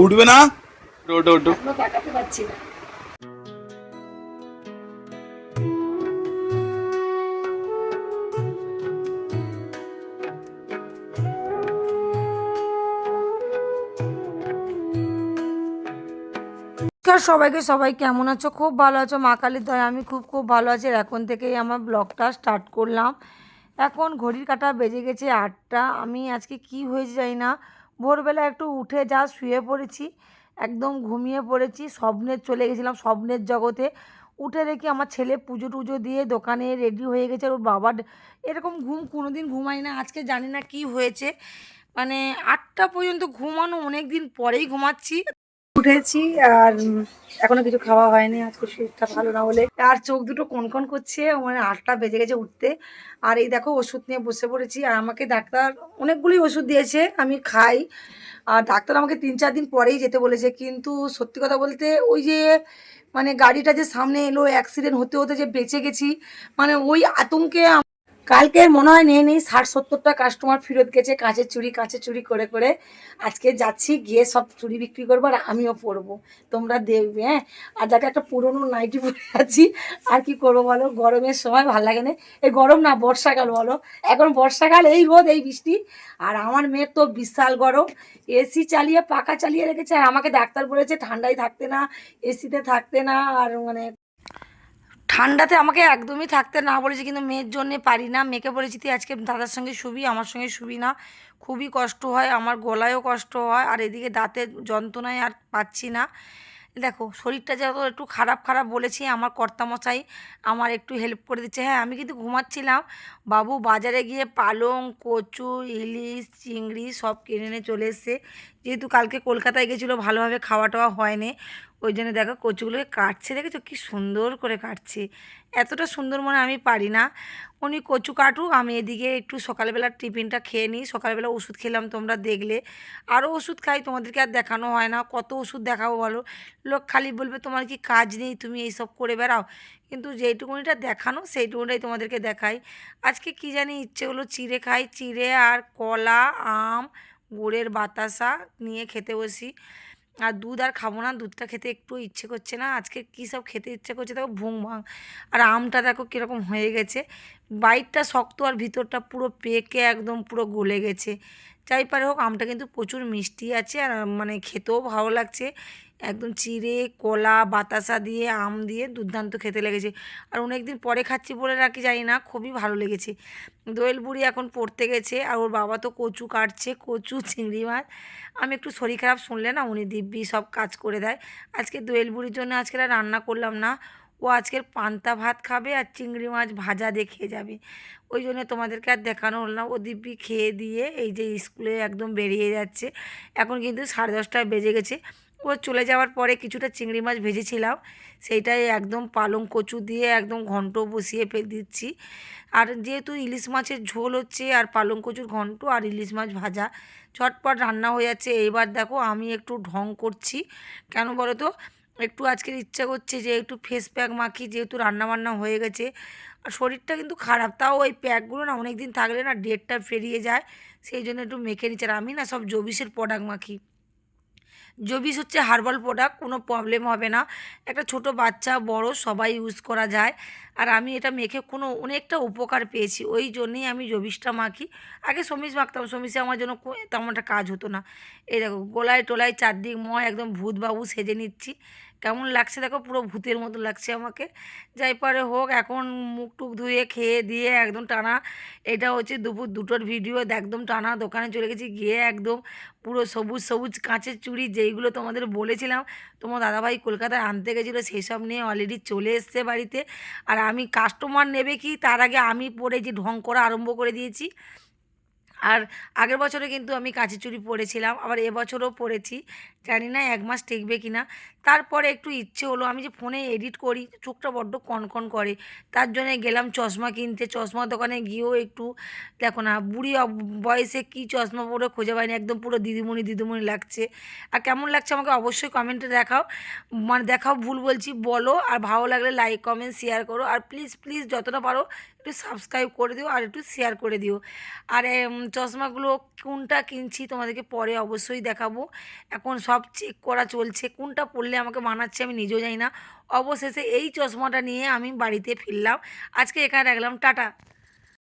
উঠবে না? ওটো ওটো তাকাতে পারছি না। সবাইকে, সবাই কেমন আছো? খুব ভালো আছো? মা কালীর দয়ায় আমি খুব খুব ভালো আছি। আর এখন থেকেই আমার ব্লগটা স্টার্ট করলাম। এখন ঘড়ির কাঁটা বেজে গেছে 8টা। আমি আজকে কি হয়েছে জানি না, ভোরবেলা একটু উঠে যা শুয়ে পড়েছি, একদম ঘুমিয়ে পড়েছি, স্বপ্নে চলে গেছিলাম, স্বপ্নের জগতে। উঠে দেখি আমার ছেলে পুজো টুজো দিয়ে দোকানে রেডি হয়ে গেছে। ওর বাবা এরকম ঘুম কোনোদিন ঘুমাই না, আজকে জানি না কি হয়েছে, মানে 8টা পর্যন্ত ঘুমানো, অনেক দিন পরেই ঘুমাচ্ছি। উঠেছি আর এখনো কিছু খাওয়া হয়নি, আজকে শরীরটা ভালো না বলে। আর চোখ দুটো কনকন করছে, মানে 8টা বেজে গেছে উঠতে। আর এই দেখো ওষুধ নিয়ে বসে পড়েছি। আর আমাকে ডাক্তার অনেকগুলোই ওষুধ দিয়েছে, আমি খাই। আর ডাক্তার আমাকে 3-4 দিন পরেই যেতে বলেছে। কিন্তু সত্যি কথা বলতে ওই যে মানে গাড়িটা যে সামনে এলো, অ্যাক্সিডেন্ট হতে হতে যে বেঁচে গেছি, মানে ওই আতঙ্কে কালকে মনে হয় নেই 60-70টা কাস্টমার ফেরত গেছে কাঁচের চুড়ি করে করে। আজকে যাচ্ছি, গিয়ে সব চুড়ি বিক্রি করবো আর আমিও পরবো, তোমরা দেখবে। হ্যাঁ, আর যাকে একটা পুরোনো নাইটি পরে আছি। আর কি করবো বলো, গরমের সময় ভালো লাগে না। এই গরম না, বর্ষাকাল বলো। এখন বর্ষাকাল, এই রোদ এই বৃষ্টি। আর আমার মেয়ের তো বিশাল গরম, এসি চালিয়ে পাখা চালিয়ে রেখেছে। আর আমাকে ডাক্তার বলেছে ঠান্ডায় থাকতে না, এসিতে থাকতে না, আর মানে ঠান্ডাতে আমাকে একদমই থাকতে না বলেছি। কিন্তু মেয়ের জন্যে পারি না, মেয়েকে বলেছি তুই আজকে দাদার সঙ্গে শুবি, আমার সঙ্গে শুবি না, খুবই কষ্ট হয়, আমার গলায়ও কষ্ট হয়, আর এদিকে দাঁতের যন্ত্রণায় আর পাচ্ছি না। দেখো শরীরটা যত একটু খারাপ খারাপ বলেছি, আমার কর্তামশাই আমার একটু হেল্প করে দিচ্ছে। হ্যাঁ, আমি কিন্তু ঘুমাচ্ছিলাম, বাবু বাজারে গিয়ে পালং, কচু, ইলিশ, চিংড়ি সব কিনে এনে চলে এসছে। যেহেতু কালকে কলকাতায় গেছিলো, ভালোভাবে খাওয়া টাওয়া হয়নি, ওই জন্য দেখো কচুগুলোকে কাটছে, দেখেছো কি সুন্দর করে কাটছে। এতটা সুন্দর মনে আমি পারি না। উনি কচু কাটুক, আমি এদিকে একটু সকালবেলার টিফিনটা খেয়ে নিই। সকালবেলা ওষুধ খেলাম, তোমরা দেখলে। আরও ওষুধ খাই, তোমাদেরকে আর দেখানো হয় না, কত ওষুধ দেখাবো বলো। লোক খালি বলবে তোমার কি কাজ নেই, তুমি এইসব করে বেড়াও। কিন্তু যেইটুকুনিটা দেখানো সেইটুকুনিটাই তোমাদেরকে দেখাই। আজকে কি জানি ইচ্ছে হলো চিড়ে খাই, চিড়ে আর কলা, আম, গুড়ের বাতাসা নিয়ে খেতে বসি। আর দুধ আর খাবো না, দুধটা খেতে একটু ইচ্ছে করছে না। আজকে কী সব খেতে ইচ্ছে করছে দেখো, ভুং ভাং। আর আমটা দেখো কীরকম হয়ে গেছে, বাইরটা শক্ত আর ভিতরটা পুরো পেকে একদম পুরো গলে গেছে। যাই পারে হোক, আমটা কিন্তু প্রচুর মিষ্টি আছে, আর মানে খেতেও ভালো লাগছে। একদম চিড়ে, কলা, বাতাসা দিয়ে, আম দিয়ে দুর্দান্ত খেতে লেগেছে। আর অনেক দিন পরে খাচ্ছি বলে নাকি জানি না, খুবই ভালো লেগেছে। দোয়েল বুড়ি এখন পড়তে গেছে, আর ওর বাবা তো কচু কাটছে, কচু, চিংড়ি মাছ। আমি একটু শরীর খারাপ শুনলে না, উনি দিব্যি সব কাজ করে দেয়। আজকে দোয়েল বুড়ির জন্য আজকে আর রান্না করলাম না, ও আজকের পান্তা ভাত খাবে আর চিংড়ি মাছ ভাজা দিয়ে খেয়ে যাবে। ওই জন্য তোমাদেরকে আর দেখানো হলো না। ও দিব্যি খেয়ে দিয়ে এই যে স্কুলে একদম বেরিয়ে যাচ্ছে। এখন কিন্তু 10:30 বেজে গেছে। ও চলে যাওয়ার পরে কিছুটা চিংড়ি মাছ ভেজেছিলাম, সেইটাই একদম পালং কচু দিয়ে একদম ঘন্ট বসিয়ে দিচ্ছি। আর যেহেতু ইলিশ মাছের ঝোল হচ্ছে, আর পালং কচুর ঘন্ট আর ইলিশ মাছ ভাজা, ঝটপট রান্না হয়ে যাচ্ছে। এইবার দেখো আমি একটু ঢং করছি, কেন বলো তো, একটু আজকের ইচ্ছা করছে যে একটু ফেস প্যাক মাখি, যেহেতু রান্নাবান্না হয়ে গেছে। আর শরীরটা কিন্তু খারাপ, তাও ওই প্যাকগুলো না অনেক দিন থাকলে না ডেটটা পেরিয়ে যায়, সেই জন্য একটু মেখে নিচ্ছে। আর আমি না সব জবিসের প্রোডাক্ট মাখি। জবিস হচ্ছে হার্বাল প্রোডাক্ট, কোনো প্রবলেম হবে না, একটা ছোট বাচ্চা বড় সবাই ইউজ করা যায়। আর আমি এটা মেখে অনেকটা উপকার পেয়েছি, ওই জন্যেই আমি জবিসটা মাখি। আগে সমিজ মাখতাম, সমিজে আমার জন্য তেমন একটা কাজ হতো না। এই দেখো গোলায় টোলায় চারদিক একদম ভূতবাবু সেজে নিচ্ছি। কেমন লাগছে দেখো, পুরো ভূতের মতো লাগছে আমাকে। যাই পারে হোক, এখন মুখ টুক ধুয়ে খেয়ে দিয়ে একদম টানা, এটা হচ্ছে দুপুর 2টোর ভিডিও, একদম টানা দোকানে চলে গেছি, গিয়ে একদম পুরো সবুজ সবুজ কাঁচের চুড়ি, যেইগুলো তোমাদের বলেছিলাম তোমার দাদাভাই কলকাতায় আনতে গেছিলো, সেই সব নিয়ে অলরেডি চলে এসছে বাড়িতে। আর আমি কাস্টমার নেবে কি তার আগে আমি পরে যে ঢং করা আরম্ভ করে দিয়েছি। আর আগের বছরে কিন্তু আমি কাঁচের চুড়ি পরেছিলাম, আবার এবছরও পরেছি, জানি না 1 মাস টিকবে কি না। তারপরে একটু ইচ্ছে হলো, আমি যে ফোনে এডিট করি, চোখটা বড্ড কনকন করে, তার জন্যে গেলাম চশমা কিনতে। চশমা দোকানে গিয়েও একটু দেখো না, বুড়ি বয়সে কি চশমা পরে খুঁজে পাইনি, একদম পুরো দিদিমণি দিদিমণি লাগছে। আর কেমন লাগছে আমাকে অবশ্যই কমেন্টে দেখাও, মানে দেখাও, ভুল বলছি বলো। আর ভালো লাগলে লাইক কমেন্ট শেয়ার করো, আর প্লিজ প্লিজ যতটা পারো একটু সাবস্ক্রাইব করে দিও, আর একটু শেয়ার করে দিও। আর চশমাগুলো কোনটা কিনছি তোমাদেরকে পরে অবশ্যই দেখাবো। এখন সব চেক করা চলছে, কোনটা পরলে আমাকে মানাচ্ছে আমি নিজেও জানি না। অবশেষে এই চশমাটা নিয়ে আমি বাড়িতে ফিরলাম। আজকে এখানে রাখলাম, টাটা।